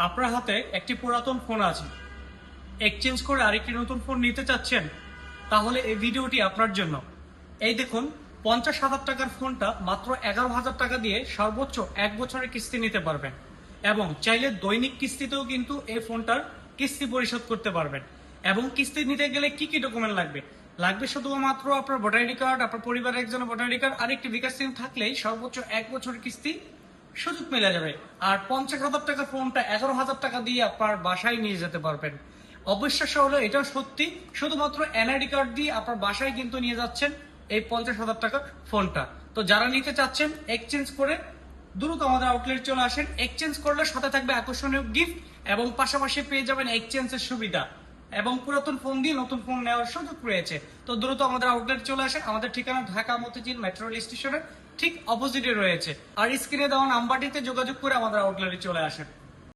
আপনার হাতে একটি পুরাতন ফোন আছে, এক্সচেঞ্জ করে আরেকটি নতুন ফোন নিতে চাচ্ছেন, তাহলে এই ভিডিওটি আপনার জন্য। এই দেখুন, 50,000 টাকার ফোনটা মাত্র 11,000 টাকা দিয়ে সর্বোচ্চ 1 বছরের কিস্তি নিতে পারবেন এবং চাইলে দৈনিক কিস্তিতেও কিন্তু এই ফোনটার কিস্তি পরিশোধ করতে পারবেন। এবং কিস্তি নিতে গেলে কি কি ডকুমেন্ট লাগবে? লাগবে শুধুমাত্র আপনার ভোটার আইডি কার্ড, আপনার পরিবারের একজনের ভোটার আইডি কার্ড আর একটি বিকাশ সিম থাকলেই সর্বোচ্চ 1 বছরের কিস্তি সুযোগ মিলে যাবে। আর 50,000 টাকার ফোনটা 11,000 টাকা দিয়ে আপনার বাসায় নিয়ে যেতে পারবেন। অবিশ্বাস্য হলো এটাও সত্যি, শুধুমাত্র এনআইডি কার্ড দিয়ে আপনার বাসায় কিন্তু নিয়ে যাচ্ছেন এই 50,000 টাকার ফোনটা। তো যারা নিতে চাচ্ছেন এক্সচেঞ্জ করে, দ্রুত আমাদের আউটলেট চলে আসেন। এক্সচেঞ্জ করলে সাথে থাকবে আকর্ষণীয় গিফট এবং পাশাপাশি পেয়ে যাবেন এক্সচেঞ্জের সুবিধা এবং পুরাতন ফোন দিয়ে নতুন ফোন নেওয়ার সুযোগ রয়েছে। তো দ্রুত আমাদের আউটলেট চলে আসেন। আমাদের ঠিকানা ঢাকা মতিঝিল মেট্রো রেল স্টেশনের ঠিক অপোজিটে রয়েছে। আর স্ক্রিনে দেওয়া নাম্বারটিতে যোগাযোগ করে আমাদের আউটলেটে চলে আসেন।